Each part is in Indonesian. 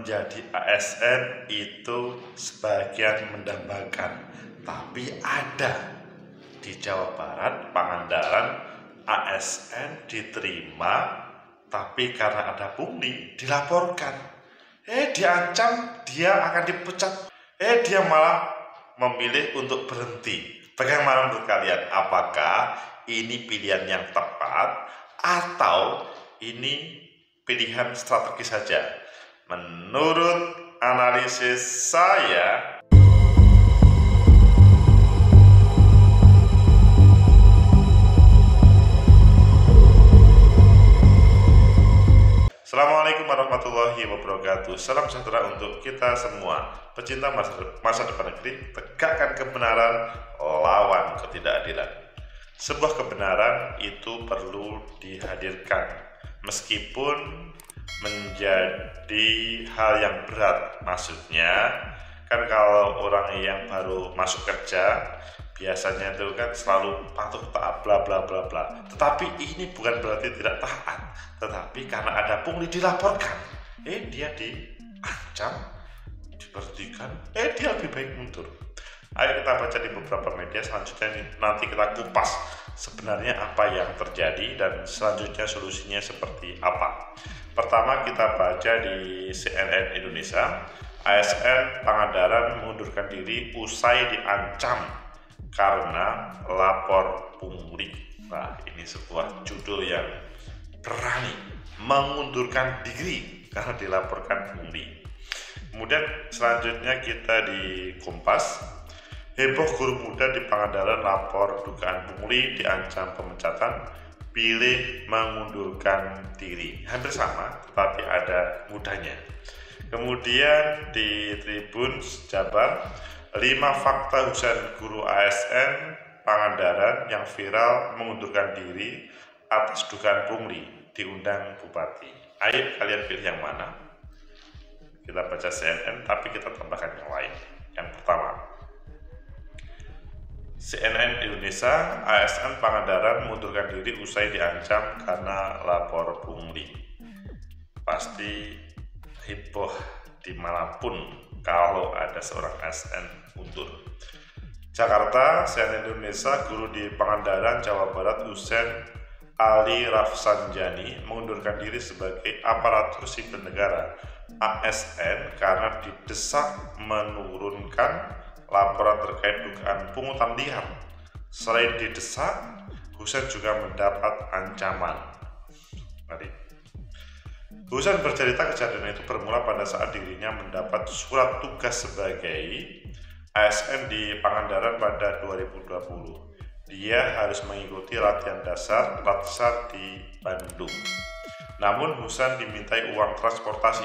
menjadi ASN itu sebagian mendambakan, tapi ada di Jawa Barat, Pangandaran, ASN diterima, tapi karena ada pungli dilaporkan. Diancam dia akan dipecat. Dia malah memilih untuk berhenti. Bagaimana menurut kalian? Apakah ini pilihan yang tepat atau ini pilihan strategi saja? Menurut analisis saya, Assalamualaikum warahmatullahi wabarakatuh. Salam sejahtera untuk kita semua. Pecinta masa depan negeri, tegakkan kebenaran, lawan ketidakadilan. Sebuah kebenaran itu perlu dihadirkan, meskipun menjadi hal yang berat. Maksudnya, kan kalau orang yang baru masuk kerja, biasanya itu kan selalu patuh taat bla bla bla bla. Tetapi ini bukan berarti tidak taat, tetapi karena ada pungli dilaporkan, dia diancam, diberhentikan, dia lebih baik mundur. Ayo kita baca di beberapa media. Selanjutnya nanti kita kupas sebenarnya apa yang terjadi dan selanjutnya solusinya seperti apa. Pertama kita baca di CNN Indonesia, ASN Pangandaran mengundurkan diri usai diancam karena lapor pungli. Nah, ini sebuah judul yang berani, mengundurkan diri karena dilaporkan pungli. Kemudian selanjutnya kita di Kompas, heboh guru muda di Pangandaran lapor dugaan pungli diancam pemecatan, pilih mengundurkan diri. Hampir sama, tetapi ada mudanya. Kemudian di Tribun Jabar, 5 fakta hujatan guru ASN Pangandaran yang viral mengundurkan diri atas dugaan pungli, diundang Bupati. Ayo kalian pilih yang mana? Kita baca CNN, tapi kita tambahkan yang lain. Yang pertama, CNN Indonesia, ASN Pangandaran mengundurkan diri usai diancam karena lapor pungli. Pasti heboh dimanapun kalau ada seorang ASN mundur. Jakarta, CNN Indonesia, guru di Pangandaran, Jawa Barat, Husein Ali Rafsanjani mengundurkan diri sebagai aparatur sipil negara ASN karena didesak menurunkan laporan terkait dugaan pungutan liar. Selain didesak, Husein juga mendapat ancaman. Husein bercerita kejadian itu bermula pada saat dirinya mendapat surat tugas sebagai ASN di Pangandaran pada 2020. Dia harus mengikuti latihan dasar Latsar di Bandung. Namun Husein dimintai uang transportasi.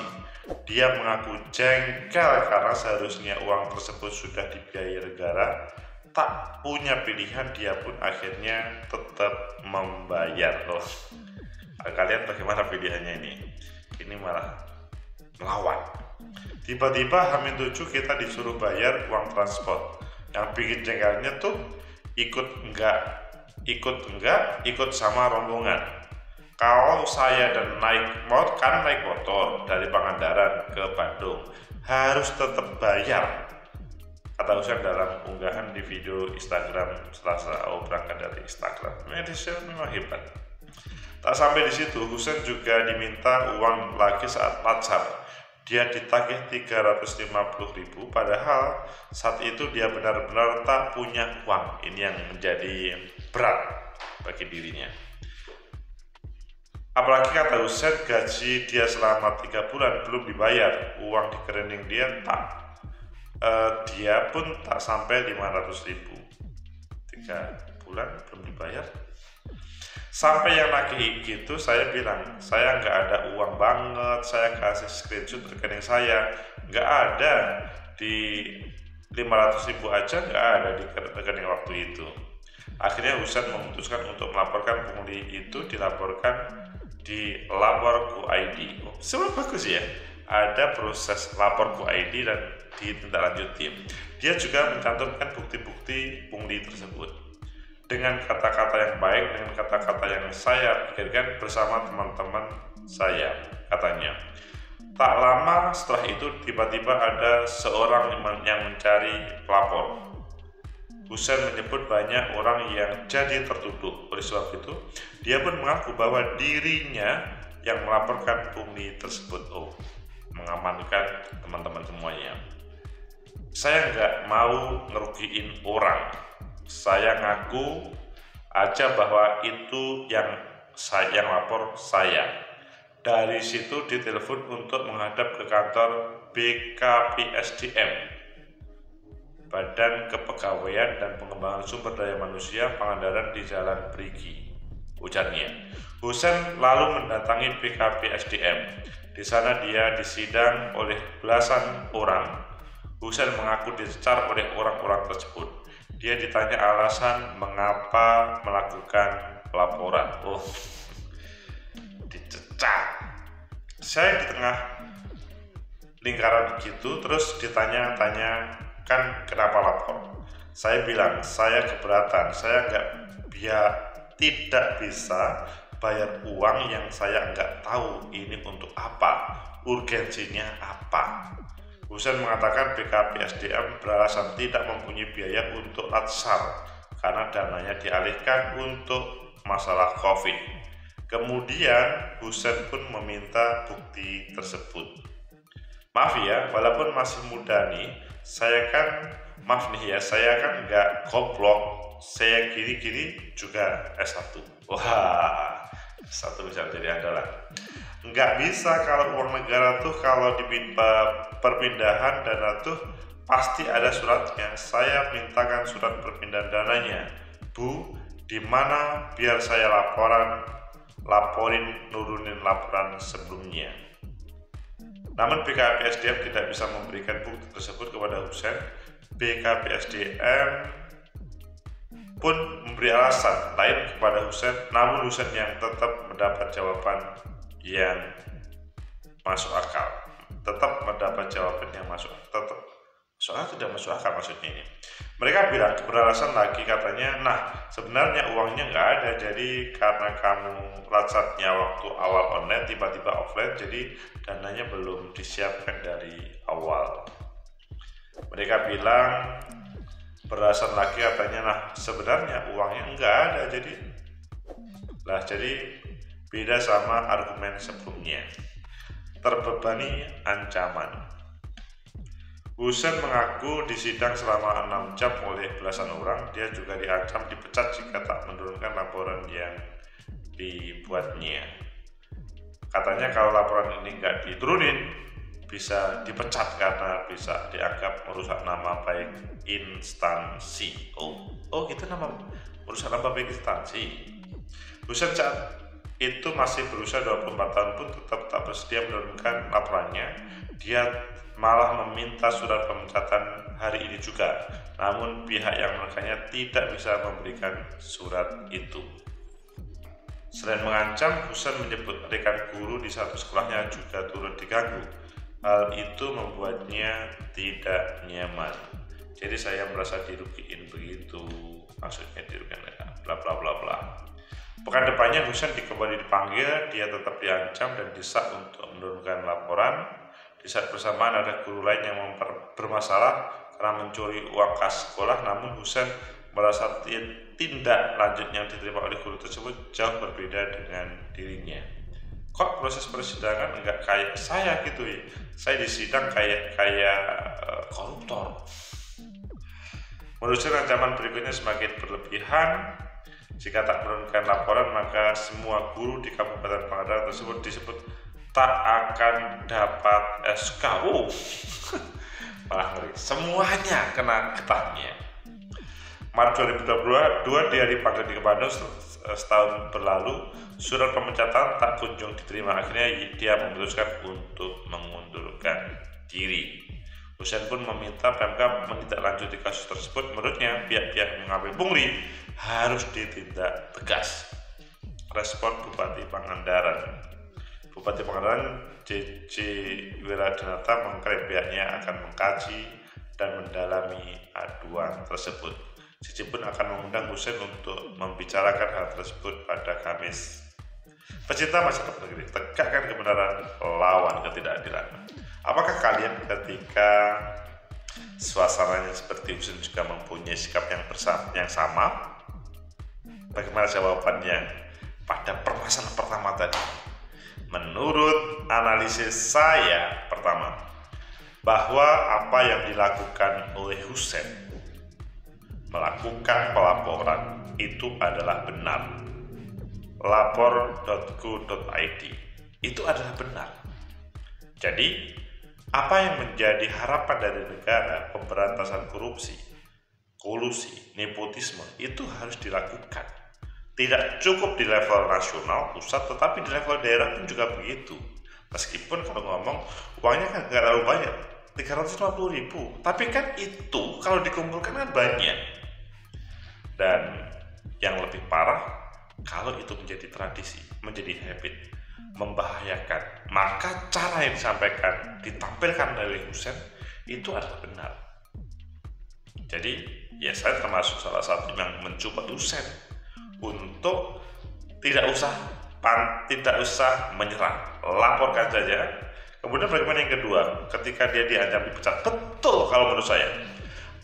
Dia mengaku jengkel karena seharusnya uang tersebut sudah dibiayai negara. Tak punya pilihan, dia pun akhirnya tetap membayar. Kalian bagaimana pilihannya ini? Ini malah melawan. Tiba-tiba H-7 kita disuruh bayar uang transport. Yang bikin jengkelnya tuh ikut sama rombongan. Kalau saya dan naik motor dari Pangandaran ke Bandung, harus tetap bayar, kata Husein dalam unggahan di video Instagram Selasa. Berangkat dari Instagram. Media memang hebat. Tak sampai di situ, Husein juga diminta uang lagi saat Latsar. Dia ditagih 350.000, padahal saat itu dia benar-benar tak punya uang. Ini yang menjadi berat bagi dirinya. Apalagi kata Husein, gaji dia selama 3 bulan belum dibayar. Uang di rekening dia pun tak sampai 500.000. 3 bulan belum dibayar. Sampai yang nagih gitu, saya bilang, saya nggak ada uang banget. Saya kasih screenshot rekening saya, nggak ada. Di 500.000 aja nggak ada di rekening waktu itu. Akhirnya Husein memutuskan untuk melaporkan pungli itu, dilaporkan di lapor.go.id. Semua bagus ya, ada proses lapor.go.id dan ditindaklanjuti. Dia juga mencantumkan bukti-bukti pungli tersebut dengan kata-kata yang baik, dengan kata-kata yang saya pikirkan bersama teman-teman saya. Katanya, Tak lama setelah itu tiba-tiba ada seorang yang mencari pelapor. Husein menyebut banyak orang yang jadi tertuduh. Oleh sebab itu, dia pun mengaku bahwa dirinya yang melaporkan pungli tersebut. Mengamankan teman-teman semuanya. Saya nggak mau ngerugiin orang. Saya ngaku aja bahwa itu yang lapor saya. Dari situ ditelepon untuk menghadap ke kantor BKPSDM, Badan Kepegawaian dan Pengembangan Sumber Daya Manusia Pangandaran di Jalan Brigi, ujarnya. Husein lalu mendatangi BKPSDM. Di sana dia disidang oleh belasan orang. Husein mengaku dicecar oleh orang-orang tersebut. Dia ditanya alasan mengapa melakukan laporan. Dicecar. Saya di tengah lingkaran gitu, terus ditanya-tanya, kan kenapa lapor? Saya bilang saya keberatan, saya tidak bisa bayar uang yang saya nggak tahu ini untuk apa, urgensinya apa. Husein mengatakan BKPSDM beralasan tidak mempunyai biaya untuk latsar karena dananya dialihkan untuk masalah COVID. Kemudian Husein pun meminta bukti tersebut. Maaf ya, walaupun masih muda nih, saya kan nggak goblok, saya gini-gini juga S1. Wah, S1 bisa jadi andalan. Nggak bisa kalau uang negara tuh kalau dipindah perpindahan dana tuh pasti ada suratnya. Saya mintakan surat perpindahan dananya. Bu, di mana biar saya laporin nurunin laporan sebelumnya. Namun BKPSDM tidak bisa memberikan bukti tersebut kepada Husein. BKPSDM pun memberi alasan lain kepada Husein, namun Husein yang tetap mendapat jawaban yang masuk akal. Tidak masuk akal maksudnya ini. Mereka bilang beralasan lagi katanya, sebenarnya uangnya nggak ada, jadi karena kamu latsarnya waktu awal online tiba-tiba offline, jadi dananya belum disiapkan dari awal. Mereka bilang beralasan lagi katanya, sebenarnya uangnya nggak ada, jadi beda sama argumen sebelumnya. Terbebani ancaman. Husein mengaku disidang selama 6 jam oleh belasan orang. Dia juga diancam dipecat jika tak menurunkan laporan yang dibuatnya. Katanya kalau laporan ini nggak diturunin, bisa dipecat karena bisa dianggap merusak nama baik instansi. Gitu merusak nama baik instansi. Husein saat itu masih berusia 24 tahun pun tetap tak bersedia menurunkan laporannya. Dia malah meminta surat pemecatan hari ini juga, namun pihak yang menekannya tidak bisa memberikan surat itu. Selain mengancam, Husein menyebut rekan guru di satu sekolahnya juga turut diganggu. Hal itu membuatnya tidak nyaman. Jadi saya merasa dirugiin begitu, maksudnya dirugikan bla bla bla bla. Pekan depannya Husein kembali dipanggil, dia tetap diancam dan didesak untuk menurunkan laporan. Di saat bersamaan ada guru lain yang bermasalah karena mencuri uang kas sekolah, namun Husein merasa tindak lanjut yang diterima oleh guru tersebut jauh berbeda dengan dirinya. Kok proses persidangan enggak kayak saya gitu ya? Saya disidang kayak koruptor. Menurut saya ancaman berikutnya semakin berlebihan. Jika tak menurunkan laporan, maka semua guru di Kabupaten Pangandaran tersebut disebut tak akan dapat SK. Malah ngeri. Semuanya kena getahnya. Maret 2022 dia dipanggil di Bandung. Setahun berlalu, surat pemecatan tak kunjung diterima. Akhirnya dia memutuskan untuk mengundurkan diri. Husein pun meminta Pemkab menindaklanjuti kasus tersebut. Menurutnya pihak-pihak mengambil pungli harus ditindak tegas. Respon Bupati Pangandaran JJ Wiradinata mengklaim pihaknya akan mengkaji dan mendalami aduan tersebut. JJ pun akan mengundang Husein untuk membicarakan hal tersebut pada Kamis. Pecinta masa depan negeri, tegakkan kebenaran, lawan ketidakadilan. Apakah kalian ketika suasananya seperti Husein juga mempunyai sikap yang sama? Bagaimana jawabannya pada permasalahan pertama tadi? Menurut analisis saya pertama, bahwa apa yang dilakukan oleh Husein melakukan pelaporan itu adalah benar. Lapor.go.id itu adalah benar. Jadi apa yang menjadi harapan dari negara pemberantasan korupsi, kolusi, nepotisme itu harus dilakukan. Tidak cukup di level nasional, pusat, tetapi di level daerah pun juga begitu. Meskipun kalau ngomong uangnya kan nggak terlalu banyak, 350.000, tapi kan itu kalau dikumpulkan kan banyak. Dan yang lebih parah, kalau itu menjadi tradisi, menjadi habit, membahayakan, maka cara yang disampaikan, ditampilkan dari Husein itu adalah benar. Jadi ya saya termasuk salah satu yang mencoba Husein untuk tidak usah menyerah, laporkan saja. Kemudian bagaimana yang kedua, ketika dia diancam dipecat, betul kalau menurut saya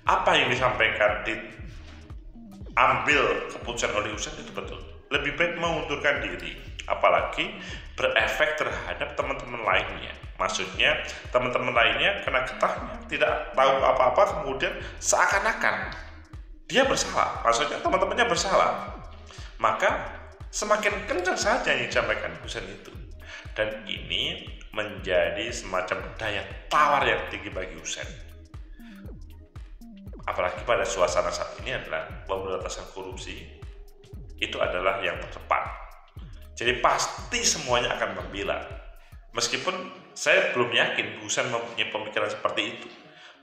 apa yang disampaikan diambil keputusan oleh Husein itu betul. Lebih baik mengundurkan diri, apalagi berefek terhadap teman-teman lainnya. Maksudnya teman-teman lainnya kena getahnya, tidak tahu apa-apa, kemudian seakan-akan dia bersalah, maksudnya teman-temannya bersalah, maka semakin kencang saja yang disampaikan Husein itu. Dan ini menjadi semacam daya tawar yang tinggi bagi Husein. Apalagi pada suasana saat ini adalah pemberantasan korupsi itu adalah yang terdepan. Jadi pasti semuanya akan membela. Meskipun saya belum yakin Husein mempunyai pemikiran seperti itu.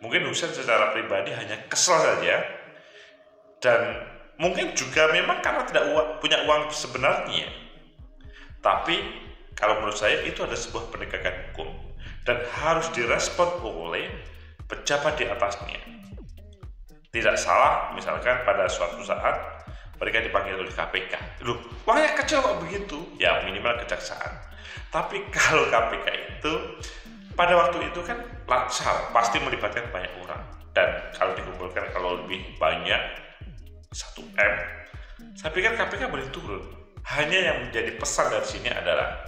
Mungkin Husein secara pribadi hanya kesal saja, dan mungkin juga memang karena tidak punya uang sebenarnya. Tapi kalau menurut saya itu ada sebuah penegakan hukum dan harus direspon oleh pejabat di atasnya. Tidak salah misalkan pada suatu saat mereka dipanggil oleh KPK. Loh, uangnya kecil kok begitu? Ya minimal kejaksaan. Tapi kalau KPK itu pada waktu itu kan latsal, pasti melibatkan banyak orang. Dan kalau dikumpulkan kalau lebih banyak 1M, saya pikir KPK boleh turun. Hanya yang menjadi pesan dari sini adalah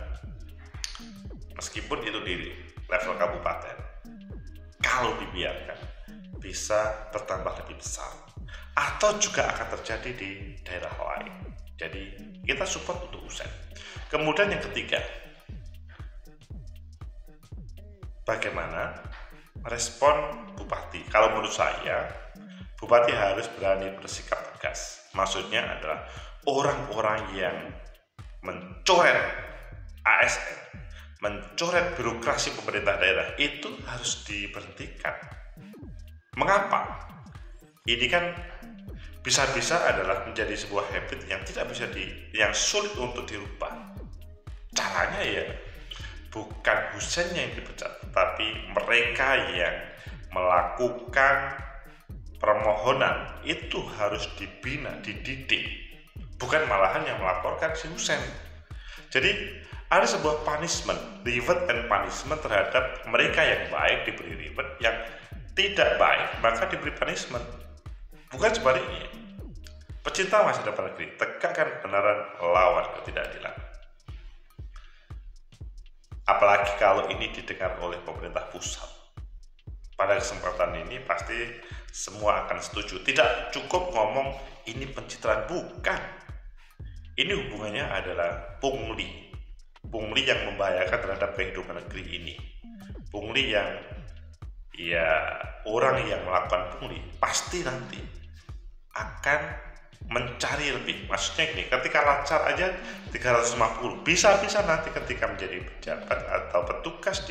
meskipun itu di level kabupaten, kalau dibiarkan bisa bertambah lebih besar atau juga akan terjadi di daerah lain. Jadi kita support untuk Husein. Kemudian yang ketiga, bagaimana respon bupati? Kalau menurut saya, bupati harus berani bersikap tegas. Maksudnya adalah orang-orang yang mencoret ASN, mencoret birokrasi pemerintah daerah itu harus diberhentikan. Mengapa? Ini kan bisa-bisa adalah menjadi sebuah habit yang tidak bisa yang sulit untuk dirubah. Caranya ya bukan Husein yang dipecat, tapi mereka yang melakukan permohonan itu harus dibina, dididik, bukan malahan yang melaporkan si Husein. Jadi ada sebuah punishment, reward and punishment terhadap mereka yang baik diberi reward, yang tidak baik maka diberi punishment. Bukan sebaliknya. Pecinta masa depan negeri, tegakkan kebenaran, lawan ketidakadilan. Apalagi kalau ini didengar oleh pemerintah pusat. Pada kesempatan ini pasti semua akan setuju. Tidak cukup ngomong ini pencitraan, bukan. Ini hubungannya adalah pungli. Pungli yang membahayakan terhadap kehidupan negeri ini. Pungli yang orang yang melakukan pungli pasti nanti akan mencari lebih. Maksudnya gini, ketika lancar aja 350, bisa-bisa nanti ketika menjadi pejabat atau petugas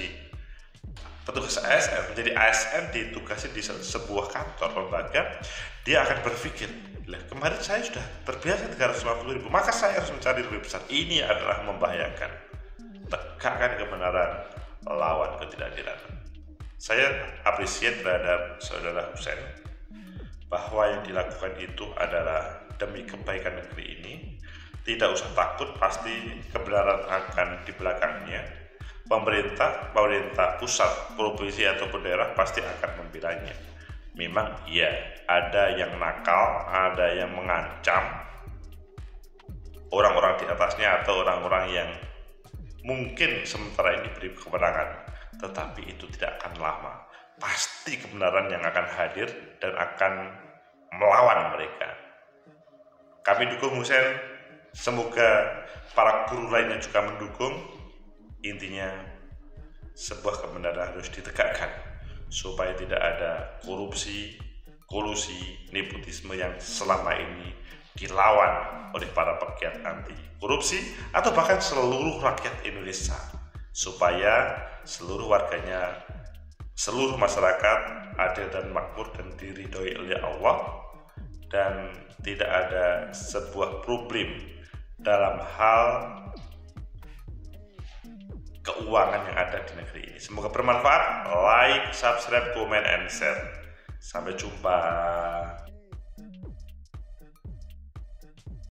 ASN, menjadi ASN ditugasi di sebuah kantor lembaga, dia akan berpikir, lah kemarin saya sudah terbiasa 350.000, maka saya harus mencari lebih besar. Ini adalah membahayakan. Tegakkan kebenaran, lawan ketidakadilan. Saya apresiasi terhadap saudara Husein bahwa yang dilakukan itu adalah demi kebaikan negeri ini, Tidak usah takut, pasti kebenaran akan di belakangnya. Pemerintah pusat, provinsi ataupun daerah pasti akan membelanya. Memang iya, ada yang nakal, ada yang mengancam orang-orang di atasnya atau orang-orang yang mungkin sementara ini diberi kemenangan, tetapi itu tidak akan lama. Pasti kebenaran yang akan hadir dan akan melawan mereka. Kami dukung Husein, semoga para guru lainnya juga mendukung. Intinya sebuah kebenaran harus ditegakkan supaya tidak ada korupsi, kolusi, nepotisme yang selama ini dilawan oleh para pegiat anti korupsi atau bahkan seluruh rakyat Indonesia, supaya seluruh warganya, seluruh masyarakat adil dan makmur dan diridhoi oleh Allah, dan tidak ada sebuah problem dalam hal keuangan yang ada di negeri ini. Semoga bermanfaat. Like, subscribe, comment, and share. Sampai jumpa.